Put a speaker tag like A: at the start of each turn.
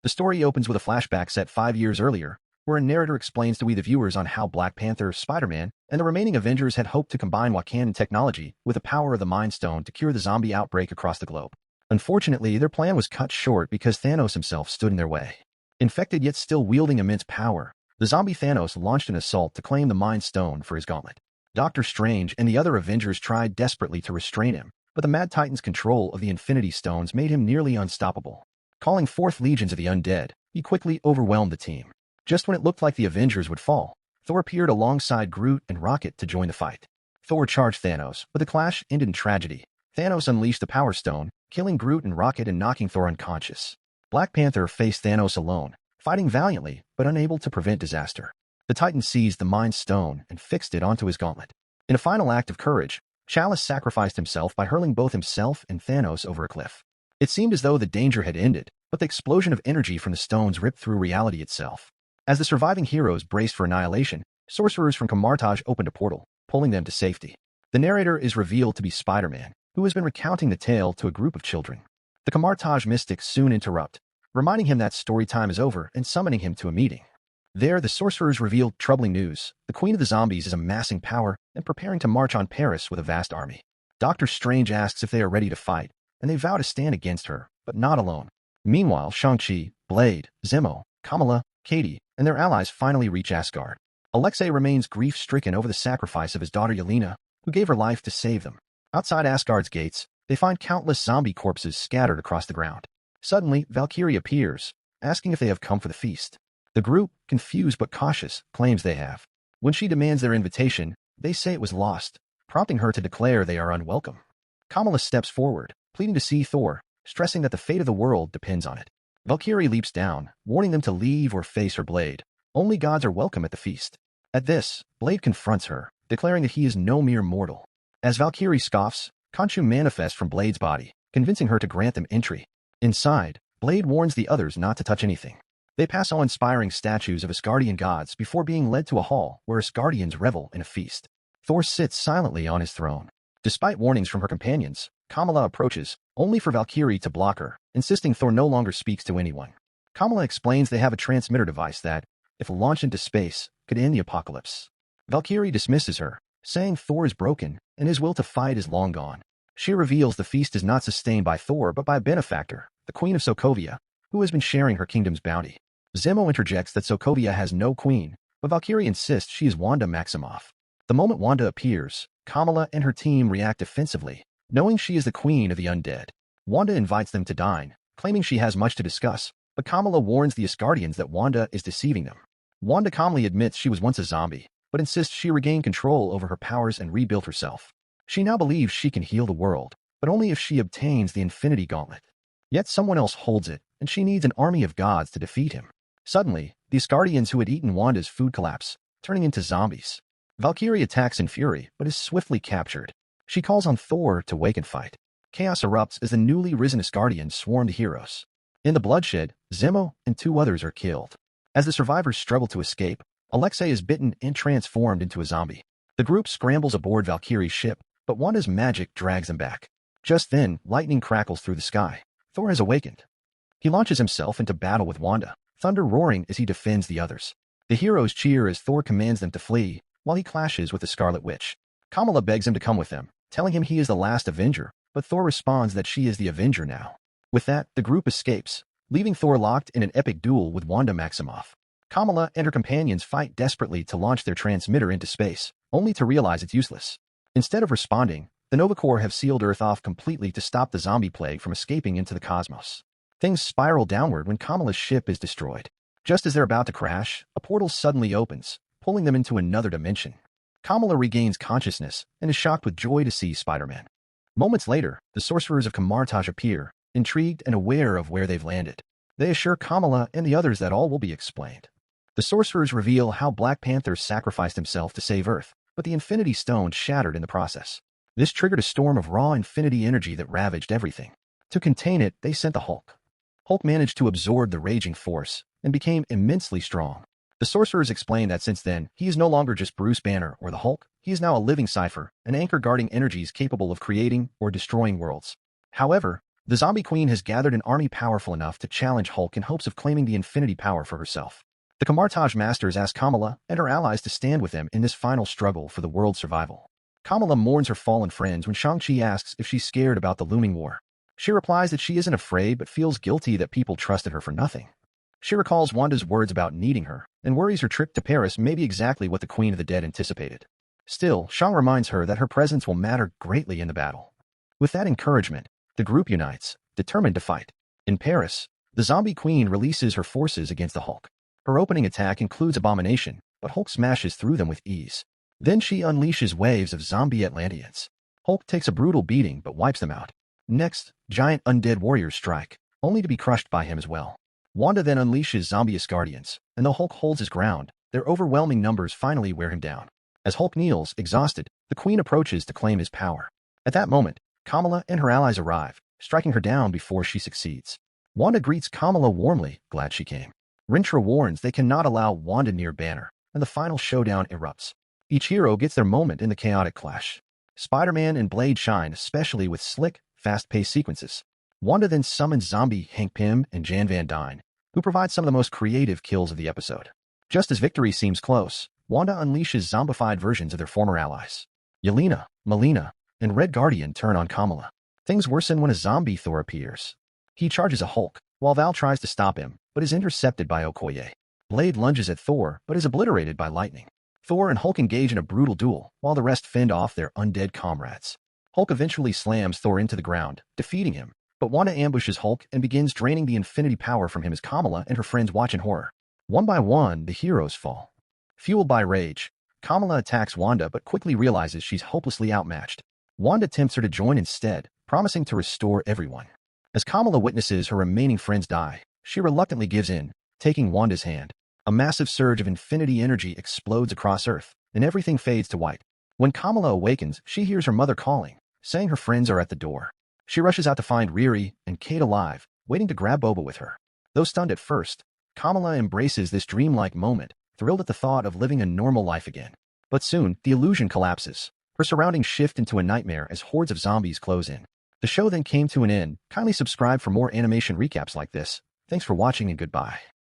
A: The story opens with a flashback set 5 years earlier, where a narrator explains to we the viewers on how Black Panther, Spider-Man, and the remaining Avengers had hoped to combine Wakandan technology with the power of the Mind Stone to cure the zombie outbreak across the globe. Unfortunately, their plan was cut short because Thanos himself stood in their way. Infected yet still wielding immense power, the zombie Thanos launched an assault to claim the Mind Stone for his gauntlet. Doctor Strange and the other Avengers tried desperately to restrain him, but the Mad Titan's control of the Infinity Stones made him nearly unstoppable. Calling forth legions of the undead, he quickly overwhelmed the team. Just when it looked like the Avengers would fall, Thor appeared alongside Groot and Rocket to join the fight. Thor charged Thanos, but the clash ended in tragedy. Thanos unleashed the Power Stone, killing Groot and Rocket and knocking Thor unconscious. Black Panther faced Thanos alone, fighting valiantly but unable to prevent disaster. The Titan seized the Mind Stone and fixed it onto his gauntlet. In a final act of courage, Chalice sacrificed himself by hurling both himself and Thanos over a cliff. It seemed as though the danger had ended, but the explosion of energy from the stones ripped through reality itself. As the surviving heroes braced for annihilation, sorcerers from Kamartaj opened a portal, pulling them to safety. The narrator is revealed to be Spider-Man, who has been recounting the tale to a group of children. The Kamartaj mystics soon interrupt, reminding him that story time is over and summoning him to a meeting. There, the sorcerers revealed troubling news. The Queen of the Zombies is amassing power and preparing to march on Paris with a vast army. Doctor Strange asks if they are ready to fight, and they vow to stand against her, but not alone. Meanwhile, Shang-Chi, Blade, Zemo, Kamala, Katie, and their allies finally reach Asgard. Alexei remains grief-stricken over the sacrifice of his daughter Yelena, who gave her life to save them. Outside Asgard's gates, they find countless zombie corpses scattered across the ground. Suddenly, Valkyrie appears, asking if they have come for the feast. The group, confused but cautious, claims they have. When she demands their invitation, they say it was lost, prompting her to declare they are unwelcome. Kamala steps forward, pleading to see Thor, stressing that the fate of the world depends on it. Valkyrie leaps down, warning them to leave or face her blade. Only gods are welcome at the feast. At this, Blade confronts her, declaring that he is no mere mortal. As Valkyrie scoffs, Khonshu manifests from Blade's body, convincing her to grant them entry. Inside, Blade warns the others not to touch anything. They pass awe-inspiring statues of Asgardian gods before being led to a hall where Asgardians revel in a feast. Thor sits silently on his throne. Despite warnings from her companions, Kamala approaches, only for Valkyrie to block her, insisting Thor no longer speaks to anyone. Kamala explains they have a transmitter device that, if launched into space, could end the apocalypse. Valkyrie dismisses her, saying Thor is broken and his will to fight is long gone. She reveals the feast is not sustained by Thor but by a benefactor, the Queen of Sokovia, who has been sharing her kingdom's bounty. Zemo interjects that Sokovia has no queen, but Valkyrie insists she is Wanda Maximoff. The moment Wanda appears, Kamala and her team react defensively, knowing she is the queen of the undead. Wanda invites them to dine, claiming she has much to discuss, but Kamala warns the Asgardians that Wanda is deceiving them. Wanda calmly admits she was once a zombie, but insists she regained control over her powers and rebuilt herself. She now believes she can heal the world, but only if she obtains the Infinity Gauntlet. Yet someone else holds it, and she needs an army of gods to defeat him. Suddenly, the Asgardians who had eaten Wanda's food collapse, turning into zombies. Valkyrie attacks in fury, but is swiftly captured. She calls on Thor to wake and fight. Chaos erupts as the newly risen Asgardians swarm the heroes. In the bloodshed, Zemo and 2 others are killed. As the survivors struggle to escape, Alexei is bitten and transformed into a zombie. The group scrambles aboard Valkyrie's ship, but Wanda's magic drags them back. Just then, lightning crackles through the sky. Thor has awakened. He launches himself into battle with Wanda, thunder roaring as he defends the others. The heroes cheer as Thor commands them to flee, while he clashes with the Scarlet Witch. Kamala begs him to come with them, telling him he is the last Avenger, but Thor responds that she is the Avenger now. With that, the group escapes, leaving Thor locked in an epic duel with Wanda Maximoff. Kamala and her companions fight desperately to launch their transmitter into space, only to realize it's useless. Instead of responding, the Nova Corps have sealed Earth off completely to stop the zombie plague from escaping into the cosmos. Things spiral downward when Kamala's ship is destroyed. Just as they're about to crash, a portal suddenly opens, pulling them into another dimension. Kamala regains consciousness and is shocked with joy to see Spider-Man. Moments later, the sorcerers of Kamartaj appear, intrigued and aware of where they've landed. They assure Kamala and the others that all will be explained. The sorcerers reveal how Black Panther sacrificed himself to save Earth, but the Infinity Stone shattered in the process. This triggered a storm of raw infinity energy that ravaged everything. To contain it, they sent the Hulk. Hulk managed to absorb the raging force and became immensely strong. The sorcerers explain that since then, he is no longer just Bruce Banner or the Hulk, he is now a living cipher, an anchor guarding energies capable of creating or destroying worlds. However, The Zombie Queen has gathered an army powerful enough to challenge Hulk in hopes of claiming the infinity power for herself. The Camartage Masters ask Kamala and her allies to stand with them in this final struggle for the world's survival. Kamala mourns her fallen friends when Shang-Chi asks if she's scared about the looming war. She replies that she isn't afraid but feels guilty that people trusted her for nothing. She recalls Wanda's words about needing her and worries her trip to Paris may be exactly what the Queen of the Dead anticipated. Still, Shang reminds her that her presence will matter greatly in the battle. With that encouragement, the group unites, determined to fight. In Paris, the Zombie Queen releases her forces against the Hulk. Her opening attack includes Abomination, but Hulk smashes through them with ease. Then she unleashes waves of zombie Atlanteans. Hulk takes a brutal beating but wipes them out. Next, giant undead warriors strike, only to be crushed by him as well. Wanda then unleashes zombie Asgardians, and though Hulk holds his ground, their overwhelming numbers finally wear him down. As Hulk kneels, exhausted, the Queen approaches to claim his power. At that moment, Kamala and her allies arrive, striking her down before she succeeds. Wanda greets Kamala warmly, glad she came. Rintrah warns they cannot allow Wanda near Banner, and the final showdown erupts. Each hero gets their moment in the chaotic clash. Spider-Man and Blade shine, especially with slick, fast-paced sequences. Wanda then summons zombie Hank Pym and Jan Van Dyne, who provide some of the most creative kills of the episode. Just as victory seems close, Wanda unleashes zombified versions of their former allies. Yelena, Melina, and Red Guardian turn on Kamala. Things worsen when a zombie Thor appears. He charges a Hulk, while Val tries to stop him, but is intercepted by Okoye. Blade lunges at Thor, but is obliterated by lightning. Thor and Hulk engage in a brutal duel, while the rest fend off their undead comrades. Hulk eventually slams Thor into the ground, defeating him, but Wanda ambushes Hulk and begins draining the infinity power from him as Kamala and her friends watch in horror. One by one, the heroes fall. Fueled by rage, Kamala attacks Wanda but quickly realizes she's hopelessly outmatched. Wanda tempts her to join instead, promising to restore everyone. As Kamala witnesses her remaining friends die, she reluctantly gives in, taking Wanda's hand. A massive surge of infinity energy explodes across Earth, and everything fades to white. When Kamala awakens, she hears her mother calling, saying her friends are at the door. She rushes out to find Riri and Kate alive, waiting to grab Boba with her. Though stunned at first, Kamala embraces this dreamlike moment, thrilled at the thought of living a normal life again. But soon, the illusion collapses. Her surroundings shift into a nightmare as hordes of zombies close in. The show then came to an end. Kindly subscribe for more animation recaps like this. Thanks for watching and goodbye.